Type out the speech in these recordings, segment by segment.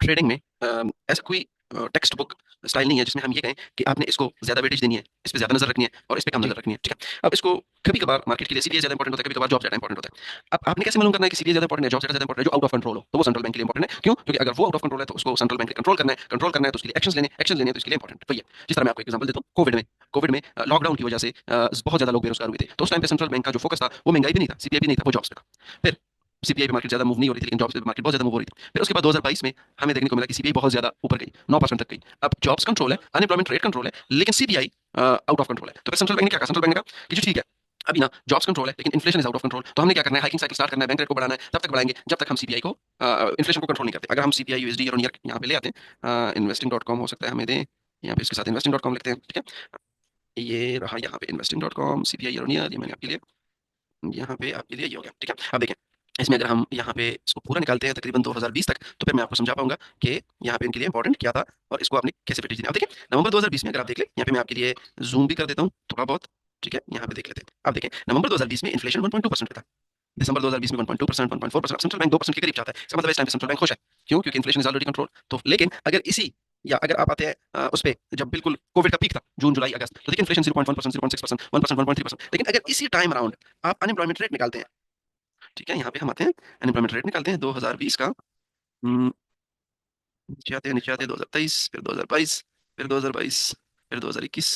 Trading में ऐसा कोई टेक्स्ट बुक स्टाइल नहीं है जिसमें हम ये कहें कि आपने इसको ज्यादा वेटेज देनी है, इस पे ज्यादा नजर रखनी है और इस पे कम जी। नजर रखनी है। ठीक है, अब इसको कभी कभार मार्केट के लिए सीपीआई ज्यादा इंपॉर्टेंट होता है, कभी कभार जॉब ज्यादा इंपॉर्टेंट होता है। अब आपने कैसे मालूम करना है कि सीपीआई ज्यादा इंपॉर्टेंट है, जॉब ज्यादा इंपॉर्टेंट है? जो आउट ऑफ कंट्रोल हो तो वो सेंट्रल बैंक के लिए इंपॉर्टेंट है। क्यों? क्योंकि अगर वो आउट ऑफ कंट्रोल है तो उसको सेंट्रल बैंक ने कंट्रोल करना है तो उसके लिए एक्शन लेने हैं तो इसके लिए इंपॉर्टेंट। तो ये जिस तरह मैं आपको एग्जांपल देता हूँ, कोविड में लॉकडाउन की वजह से बहुत ज्यादा लोग बेरोजगार हुए थे, तो उस टाइम पे सेंट्रल बैंक का जो फोकस था वो महंगाई भी नहीं था, सीपीआई भी नहीं था, वो जॉब्स पे था। फिर सीपीआई पे मार्केट ज्यादा मूव नहीं हो रही थी, लेकिन जॉब्स पे मार्केट बहुत ज्यादा मूव हो रही थी। फिर उसके बाद 2022 में हमें देखने को मिला कि सीपीआई बहुत ज्यादा ऊपर गई, 9% तक गई। अब जॉब्स कंट्रोल है, अनएम्प्लॉयमेंट रेट कंट्रोल है, लेकिन सीपीआई आउट ऑफ कंट्रोल है। तो फिर सेंट्रल बैंक ने क्या कहा? सेंट्रल बैंक ने कहा कि जो ठीक है, अभी ना जॉब्स कंट्रोल है लेकिन inflation is out of control, तो हमने क्या करना है? हाइकिंग साइकिल स्टार्ट करना है, बैंक रेट को बढ़ाना है, तब तक बढ़ाएंगे जब तक हम सीपीआई को इन्फ्लेशन को कंट्रोल नहीं करते। अगर हम CPI USD year on year यहाँ पे ले आते हैं, इन्वेस्टिंग डॉट कॉम हो सकता है हमें दें, यहाँ पे इसके साथ इन्वेस्टिंग डॉट कॉम लिखते हैं। ठीक है, ये रहा यहाँ पे investing dot com, CPI year on year, ये मैंने आपके लिए यहाँ पे आपके लिए ये हो गया। ठीक है, अब देखें, इसमें अगर हम यहाँ पे इसको पूरा निकालते हैं तकरीबन 2020 तक, तो फिर मैं आपको समझा पाऊंगा कि यहाँ पे इनके लिए इंपॉर्टेंट क्या था और इसको आपने कैसे फिट अब देखिए, नवंबर 2020 में अगर आप देख ले, यहाँ पे मैं आपके लिए जूम भी कर देता हूँ थोड़ा बहुत। ठीक है, यहाँ पे देख लेते हैं। अब देखें, नवंबर 2020 में इन्फ्लेशन 1.2% पे था, दिसंबर 2020 में 1.2%, 1.4%। सेंट्रल बैंक 2% के करीब चाहता है, इसका मतलब इस टाइम पे सेंट्रल बैंक खुश है। क्यों? क्योंकि इन्फ्लेशन इज ऑलरेडी कंट्रोल। तो लेकिन अगर इसी या अगर आप आते हैं उस पे, जब बिल्कुल कोविड का पीक था, जून जुलाई अगस्त, तो देखिए इन्फ्लेशन 0.1%, 0.6%, 1%, 1.3%। लेकिन अगर इसी टाइम अराउंड आप अनएम्प्लॉयमेंट रेट निकालते हैं, ठीक है, यहाँ पे हम आते हैं, अनएम्प्लॉयमेंट रेट निकालते हैं 2020 का, नीचे आते हैं 2023, फिर 2022, फिर 2022, फिर 2021,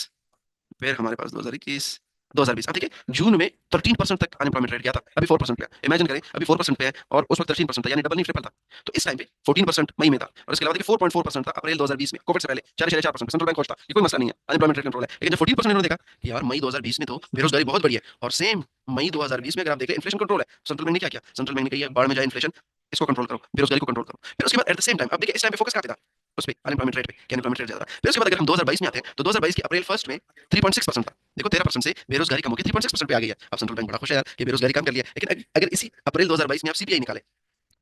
फिर हमारे पास 2021, 2020। अब देखिए, जून में 13% तक अनएम्प्लॉयमेंट रेट गया था, अभी 4% पे है। इमेजिन करें, अभी 4% पे है और उस वक्त 13% था, यानी डबल नहीं ट्रिपल था। तो इस टाइम पे 14% मई में था, और इसके अलावा देखिए 4.4% था अप्रैल 2020 में, कोविड से पहले 4.4%। सेंट्रल बैंक खुश था, ये कोई मसला नहीं है, अनएम्प्लॉयमेंट रेट कंट्रोल है। लेकिन जब 14% इन्होंने देखा कि यार मई 2020 में तो बेरोजगारी बहुत बढ़ी है, और सेम मई 2020 में अगर आप देख लें इन्फ्लेशन कंट्रोल है, सेंट्रल बैंक ने क्या किया? सेंट्रल बैंक ने कहा बाढ़ में जाए इन्फ्लेशन, इसको कंट्रोल करो, बेरोजगारी को कंट्रोल करो। फिर उसके बाद एट द सेम टाइम अब देखिए, इस टाइम पे फोकस कहाँ पे था? उस पे, अनएम्प्लॉयमेंट रेट पे, कि अनएम्प्लॉयमेंट रेट ज्यादा था। फिर उसके बाद अगर हम 2022 में आते हैं, तो 2022 की अप्रैल फर्स्ट में 3.6% था। देखो, 13% से बेरोजगारी कम होकर 3.6% पे आ गई है। अब सेंट्रल बैंक बड़ा खुश है यार कि बेरोजगारी कम कर लिया। लेकिन अगर इसी अप्रैल 2022 में आप सीपीआई निकाले,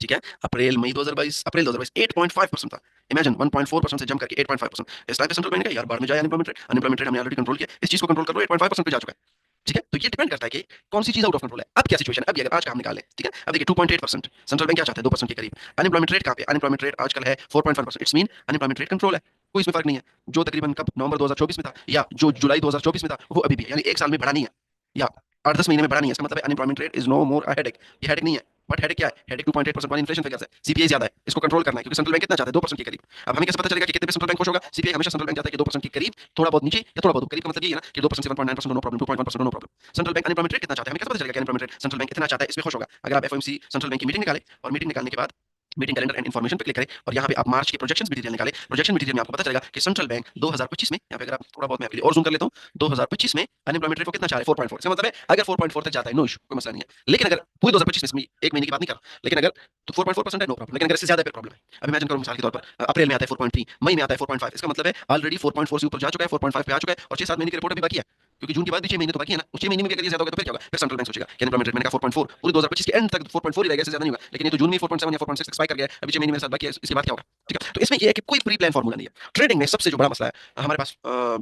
ठीक है, अप्रैल मई 2022, अप्रैल 2022 8.5% था। इमेजिन 1.4% से जंप करके 8.5%। इस टाइम पे सेंट्रल बैंक ने कहा यार बाढ़ में जाए अनएम्प्लॉयमेंट रेट हमने ऑलरेडी कंट्रोल किया, इस चीज को कंट्रोल करो, 8.5% पे जा चुका है। ठीक है, तो ये डिपेंड करता है कि कौन सी चीज आउट ऑफ कंट्रोल है। अब क्या सिचुएशन है? अभी अगर आज का हम निकालें, ठीक है, अब देखिए 2.8%, सेंट्रल बैंक क्या चाहते हैं? 2% के करीब। अनएम्प्लॉयमेंट रेट कहाँ पे? अनएम्प्लॉयमेंट रेट आजकल है 4.1%। It's mean unemployment rate control है, कोई इसमें फर्क नहीं है। जो तकरीबन कब नवंबर 2024 में था या जो जुलाई 2024 में था, वो अभी भी है। यानी एक साल में बढ़ा नहीं है या 8-10 महीने में बढ़ा नहीं है। इसका मतलब है unemployment rate is no more a headache. ये हेडेक नहीं है, बट हेडेक क्या है? हेडेक 2.8% वाली इन्फ्लेशन फिगर है, सीपीआई ज्यादा है, इसको कंट्रोल करना है। क्योंकि सेंट्रल बैंक कितना चाहता है? 2% के करीब। अब हमें कैसे पता चलेगा कि कितने पे सेंट्रल बैंक खुश होगा? सीपीआई हमेशा सेंट्रल बैंक चाहता है कि 2% के करीब, थोड़ा बहुत नीचे या थोड़ा बहुत करीब, का मतलब ये है ना कि 2% से 1.9% no problem, 2.1% no problem. Central bank unemployment rate कितना चाहता है? हमें कैसे पता चलेगा कि अनएम्प्लॉयमेंट रेट सेंट्रल बैंक कितना चाहता है, इसमें खुश होगा? अगर आप एफओएमसी सेंट्रल बैंक की मीटिंग निकाले, और मीटिंग निकालने के बाद मीटिंग कैलेंडर एंड इन्फॉर्मेशन पे क्लिक करें, और यहाँ पे आप मार्च के प्रोजेक्शंस मटेरियल निकाले। प्रोजेक्शन मटेरियल में आपको पता चलेगा कि सेंट्रल बैंक 2025 में, यहाँ पे अगर आप थोड़ा बहुत मैं आपके लिए और जूम कर लेता हूँ, 2025 में अनएम्प्लॉयमेंट रेट को कितना चाह रहे हैं? 4.4। इसका मतलब है अगर 4.4 तक जाता है, नो इशू, कोई मसला नहीं है। लेकिन अगर पूरे 2025 में, एक महीने की बात नहीं कर रहा, लेकिन अगर तो 4.4% है, नो प्रॉब्लम। लेकिन अगर इससे ज्यादा है, प्रॉब्लम है। अब इमेजिन करो मिसाल के तौर पर अप्रैल में आता है 4.3, मई में आता है 4.5, इसका मतलब है ऑलरेडी 4.4 से ऊपर जा चुका है, 4.5 पे आ चुका है, और 6-7 महीने की रिपोर्ट अभी बाकी है। क्योंकि जून के बाद भी 6 महीने तो बाकी है ना, उस 6 महीने में भी अगर ये ज्यादा होगा तो फिर क्या होगा? फिर सेंट्रल बैंक सोचेगा कि अनएम्प्लॉयमेंट रेट मैंने कहा 4.4, पूरे 2025 के एंड तक 4.4 ही रहेगा, इससे ज्यादा नहीं होगा। लेकिन ये तो जून में 4.7 या 4.6 तक स्पाइक कर गया है, अभी 6 महीने मेरे साथ बाकी है, इसके बाद क्या होगा? ठीक है, तो इसमें ये है कि कोई प्री प्लान फॉर्मूला नहीं है। ट्रेडिंग में सबसे जो बड़ा मसला है हमारे पास,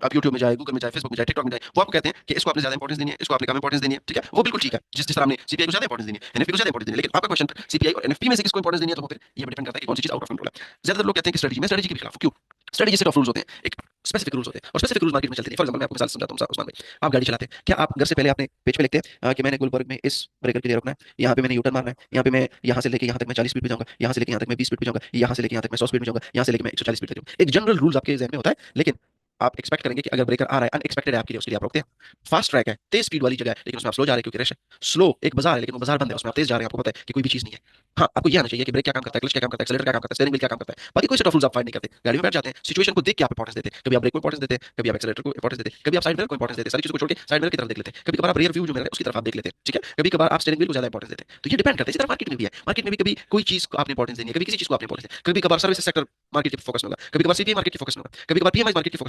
आप यूट्यूब में जाए, गूगल में जाए, फेसबुक में जाए, टिकटॉक में जाए, वो आपको कहते हैं कि इसको आपने ज्यादा इंपॉर्टेंस देनी है, इसको आपने कम इंपॉर्टेंस देनी है। ठीक है, वो बिल्कुल ठीक है, जिस जिस तरह हमने सीपीआई को ज्यादा इंपॉर्टेंस देनी है, एनएफपी को ज्यादा इंपॉर्टेंस देनी है। लेकिन आपका क्वेश्चन सीपीआई और एनएफपी में से किसको इंपॉर्टेंस देनी है, तो वो फिर ये डिपेंड करता है कि कौन सी चीज आउट ऑफ कंट्रोल है। ज्यादातर लोग कहते हैं कि स्ट्रेटजी, मैं स्ट्रेटजी के खिलाफ हूं। क्यों? स्ट्रेटजी सेट ऑफ रूल्स होते हैं, एक स्पेसिफिक रूल्स होते हैं, और स्पेसिफिक रूल्स मार्केट में चलते हैं। फॉर एग्जांपल मैं आपको मिसाल समझाता हूँ उस्मान भाई, आप गाड़ी चलाते हैं, क्या आप घर से पहले अपने पेज पे लिखते हैं कि मैंने गुलबर्ग में इस ब्रेकर के लिए रुकना है, यहाँ पे मैंने यूटर्न मारना है, यहाँ पे मैं यहाँ से लेके यहाँ तक मैं 40 स्पीड पे जाऊंगा, यहाँ से लेके यहाँ तक मैं 20 स्पीड पे जाऊंगा, यहाँ से लेके यहाँ तक मैं 100 स्पीड में जाऊंगा, यहाँ से लेके मैं 140 स्पीड तक जाऊंगा। एक जनरल रूल्स आपके जहन में होता है, लेकिन आप एक्सपेक्ट करेंगे कि अगर ब्रेकर आ रहा है, अनएक्सपेक्टेड है आपके लिए, उसके लिए आप रोकते हैं। फास्ट ट्रैक है, तेज स्पीड वाली जगह है, लेकिन उसमें आप स्लो जा रहे हैं क्योंकि रश है। स्लो एक बाजार है, लेकिन वो बाजार बंद है, उसमें आप तेज जा रहे हैं, आपको पता है कि कोई भी चीज नहीं है। हाँ, आपको ये आना चाहिए कि ब्रेक क्या काम करता है, क्लच क्या काम करता है, एक्सीलरेटर क्या काम करता है, स्टीयरिंग व्हील क्या काम करता है। बाकी कोई सेट ऑफ रूल्स आप फाइंड नहीं करते, गाड़ी में बैठ जाते हैं, सिचुएशन को देख के आप इंपॉर्टेंस देते हैं। कभी आप ब्रेक को इंपॉर्टेंस देते हैं, कभी आप एक्सीलरेटर को इंपॉर्टेंस देते हैं, कभी आप साइड मिरर को इंपॉर्टेंस देते हैं, सारी चीजों को छोड़ के साइड मिरर की तरफ देख लेते हैं। कभी कभार आप रियर व्यू जो मिरर है उसकी तरफ आप देख लेते हैं। ठीक है, कभी कभार आप स्टीयरिंग व्हील को ज्यादा इंपॉर्टेंस देते हैं। तो ये डिपेंड करता है। इसी तरह मार्केट में भी है, मार्केट में भी कभी कोई चीज को आपने इंपॉर्टेंस देनी है, कभी किसी चीज को आपने इंपॉर्टेंस देनी है। कभी कभार सर्विस सेक्टर मार्केट की फोकस में होगा, कभी कभार सीपीआई मार्केट की फोकस में होगा, कभी कभार पीएमआई मार्केट की फोकस